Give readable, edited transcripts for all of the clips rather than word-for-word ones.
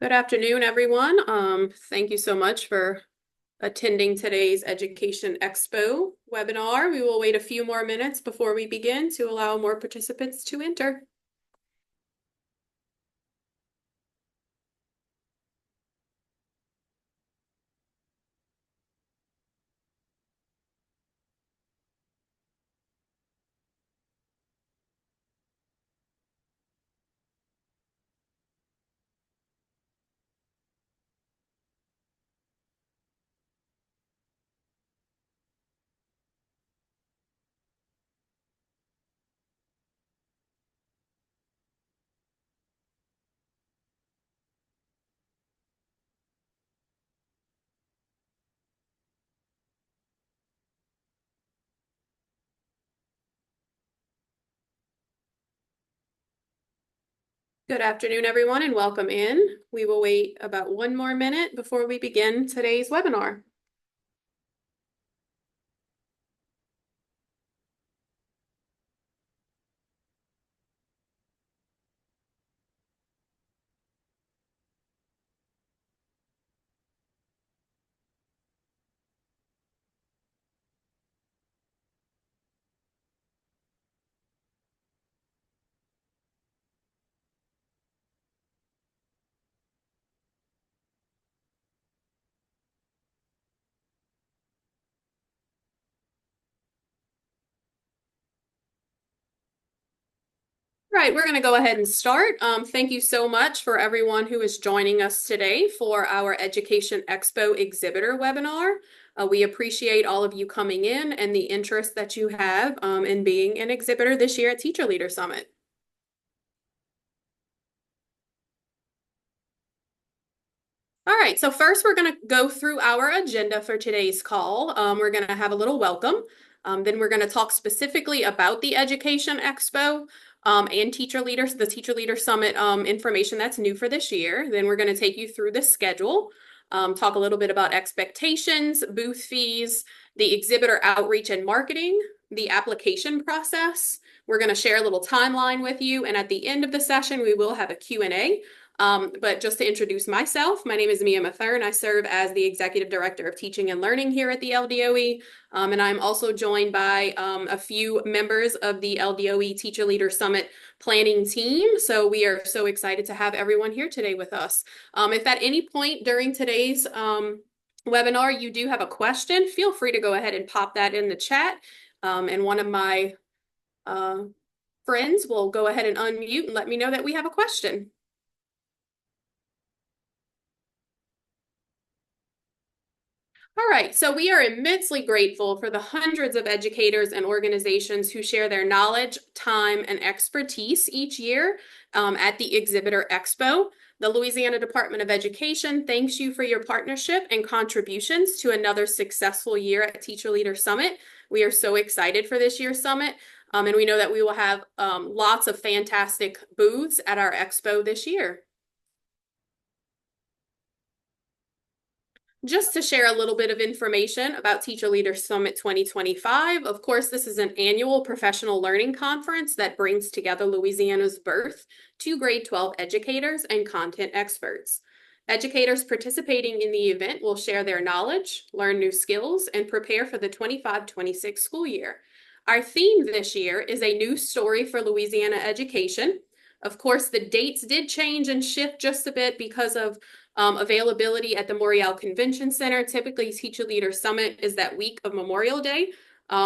Good afternoon, everyone. Thank you so much for attending today's Education Expo webinar. We will wait a few more minutes before we begin to allow more participants to enter. Good afternoon, everyone, and welcome in. We will wait about one more minute before we begin today's webinar. Right, we're going to go ahead and start. Thank you so much for everyone who is joining us today for our Education Expo exhibitor webinar. We appreciate all of you coming in and the interest that you have in being an exhibitor this year at Teacher Leader Summit. All right, so first we're going to go through our agenda for today's call. We're going to have a little welcome. Then we're going to talk specifically about the Education Expo and the Teacher Leader Summit information that's new for this year. Then we're going to take you through the schedule, talk a little bit about expectations, booth fees, the exhibitor outreach and marketing, the application process. We're going to share a little timeline with you, and at the end of the session, we will have a Q&A. But just to introduce myself, my name is Mia Mathern. I serve as the Executive Director of Teaching and Learning here at the LDOE. And I'm also joined by a few members of the LDOE Teacher Leader Summit planning team. So we are so excited to have everyone here today with us. If at any point during today's webinar you do have a question, feel free to go ahead and pop that in the chat. And one of my friends will go ahead and unmute and let me know that we have a question. All right, so we are immensely grateful for the hundreds of educators and organizations who share their knowledge, time, and expertise each year at the Exhibitor Expo. The Louisiana Department of Education thanks you for your partnership and contributions to another successful year at Teacher Leader Summit. We are so excited for this year's summit, and we know that we will have lots of fantastic booths at our expo this year. Just to share a little bit of information about Teacher Leader Summit 2025, of course, this is an annual professional learning conference that brings together Louisiana's birth to grade 12 educators and content experts. Educators participating in the event will share their knowledge, learn new skills, and prepare for the 25-26 school year. Our theme this year is a new story for Louisiana education. Of course, the dates did change and shift just a bit because of availability at the Morial Convention Center. Typically, Teacher Leader Summit is that week of Memorial Day,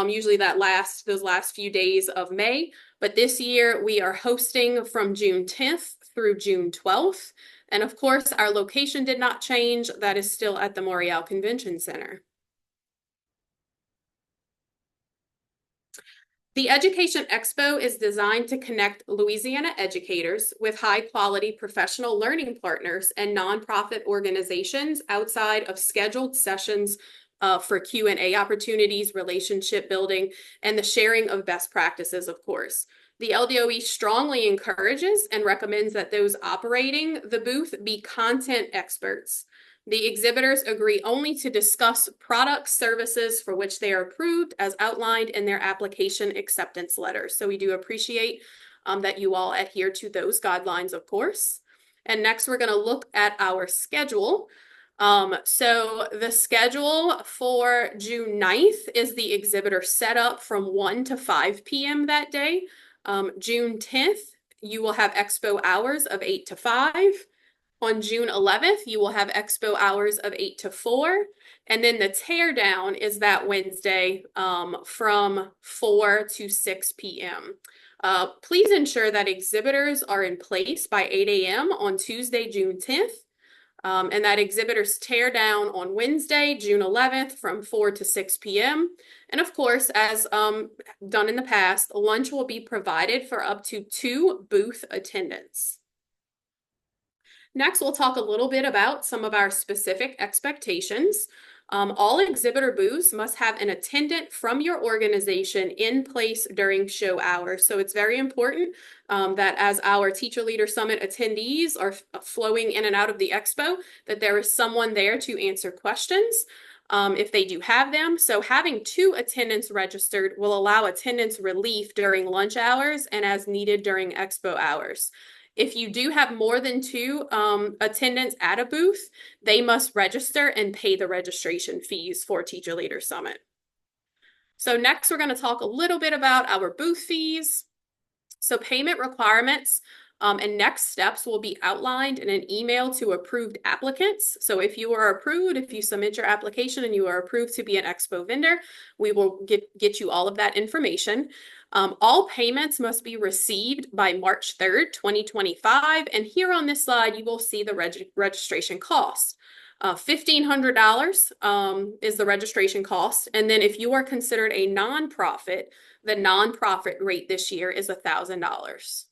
usually those last few days of May. But this year, we are hosting from June 10th through June 12th. And of course, our location did not change. That is still at the Morial Convention Center. The Education Expo is designed to connect Louisiana educators with high-quality professional learning partners and nonprofit organizations outside of scheduled sessions for Q&A opportunities, relationship building, and the sharing of best practices, of course. The LDOE strongly encourages and recommends that those operating the booth be content experts. The exhibitors agree only to discuss products, services for which they are approved as outlined in their application acceptance letters. So we do appreciate that you all adhere to those guidelines, of course. And next, we're going to look at our schedule. So the schedule for June 9th is the exhibitor setup from 1 to 5 p.m. that day. June 10th, you will have expo hours of 8 to 5. On June 11th, you will have expo hours of 8 to 4. And then the teardown is that Wednesday from 4 to 6 p.m. Please ensure that exhibitors are in place by 8 a.m. on Tuesday, June 10th. And that exhibitors tear down on Wednesday, June 11th from 4 to 6 p.m. And of course, as done in the past, lunch will be provided for up to 2 booth attendants. Next, we'll talk a little bit about some of our specific expectations. All exhibitor booths must have an attendant from your organization in place during show hours. So it's very important that as our Teacher Leader Summit attendees are flowing in and out of the expo, that there is someone there to answer questions if they do have them. So having 2 attendants registered will allow attendance relief during lunch hours and as needed during expo hours. If you do have more than 2 attendants at a booth, they must register and pay the registration fees for Teacher Leader Summit. So next, we're going to talk a little bit about our booth fees. So payment requirements and next steps will be outlined in an email to approved applicants. So if you are approved, if you submit your application and you are approved to be an expo vendor, we will get you all of that information. All payments must be received by March 3rd, 2025. And here on this slide, you will see the registration cost. $1,500 is the registration cost. And then if you are considered a nonprofit, the nonprofit rate this year is $1,000.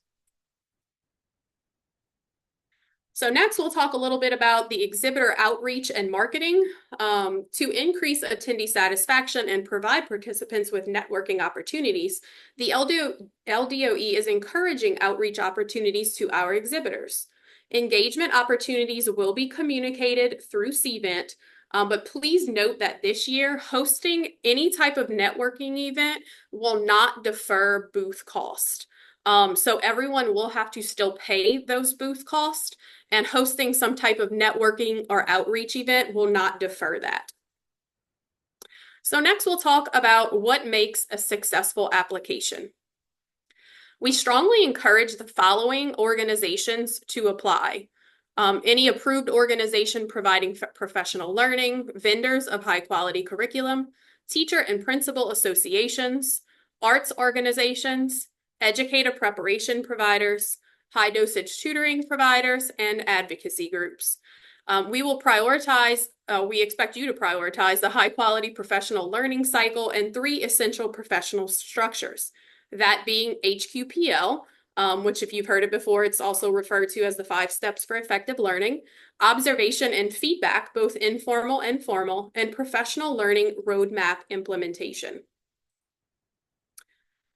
So next, we'll talk a little bit about the exhibitor outreach and marketing. To increase attendee satisfaction and provide participants with networking opportunities, the LDOE is encouraging outreach opportunities to our exhibitors. Engagement opportunities will be communicated through CVent, but please note that this year, hosting any type of networking event will not defer booth cost. So everyone will have to still pay those booth costs, and hosting some type of networking or outreach event will not defer that. So next we'll talk about what makes a successful application. We strongly encourage the following organizations to apply. Any approved organization providing professional learning, vendors of high quality curriculum, teacher and principal associations, arts organizations, educator preparation providers, high dosage tutoring providers, and advocacy groups. We expect you to prioritize the high quality professional learning cycle and 3 essential professional structures, that being HQPL, which if you've heard it before, it's also referred to as the 5 steps for effective learning, observation and feedback, both informal and formal, and professional learning roadmap implementation.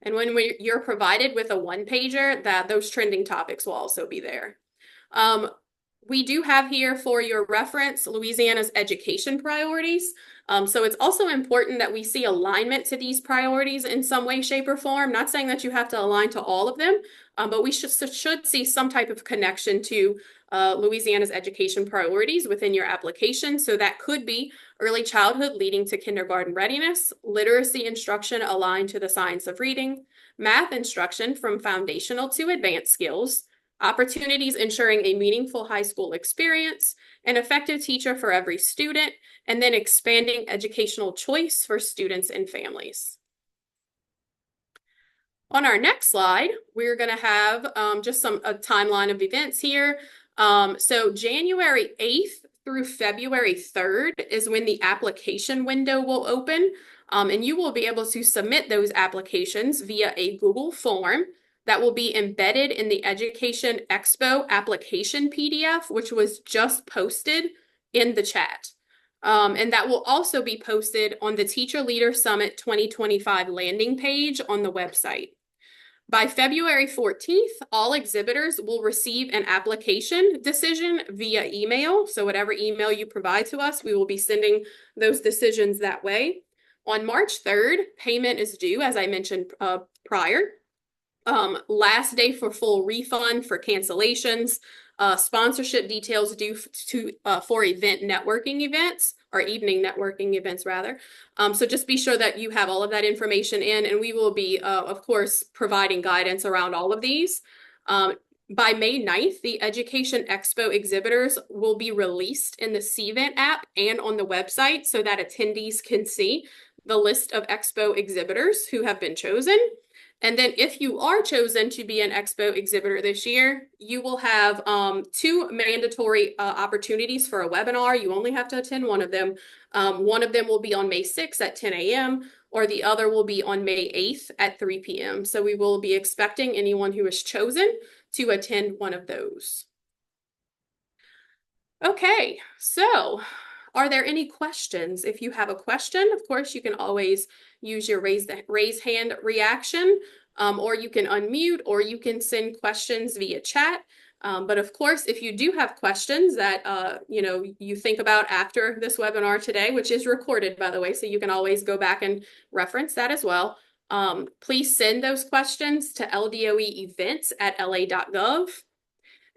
And when you're provided with a 1-pager, those trending topics will also be there. We do have here for your reference Louisiana's education priorities. So it's also important that we see alignment to these priorities in some way, shape, or form. Not saying that you have to align to all of them, but we should see some type of connection to Louisiana's education priorities within your application. So that could be early childhood leading to kindergarten readiness, literacy instruction aligned to the science of reading, math instruction from foundational to advanced skills, opportunities ensuring a meaningful high school experience, an effective teacher for every student, and then expanding educational choice for students and families. On our next slide, we're going to have just a timeline of events here. So January 8th through February 3rd is when the application window will open, and you will be able to submit those applications via a Google form that will be embedded in the Education Expo application PDF, which was just posted in the chat. And that will also be posted on the Teacher Leader Summit 2025 landing page on the website. By February 14th, all exhibitors will receive an application decision via email. So whatever email you provide to us, we will be sending those decisions that way. On March 3rd, payment is due, as I mentioned prior. Last day for full refund for cancellations. Sponsorship details for event networking events or evening networking events rather. So just be sure that you have all of that information in, and we will be, of course, providing guidance around all of these. By May 9th, the Education Expo exhibitors will be released in the CVent app and on the website so that attendees can see the list of Expo exhibitors who have been chosen. And then if you are chosen to be an Expo exhibitor this year, you will have 2 mandatory opportunities for a webinar. You only have to attend one of them. One of them will be on May 6th at 10 a.m. or the other will be on May 8th at 3 p.m. So we will be expecting anyone who is chosen to attend one of those. Okay, so are there any questions? If you have a question, of course, you can always use your raise hand reaction, or you can unmute, or you can send questions via chat. But of course, if you do have questions that you think about after this webinar today, which is recorded, by the way, so you can always go back and reference that as well. Please send those questions to ldoeevents@la.gov.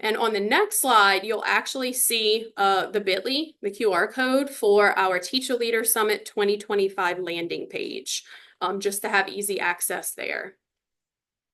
And on the next slide, you'll actually see the bit.ly, the QR code for our Teacher Leader Summit 2025 landing page, just to have easy access there.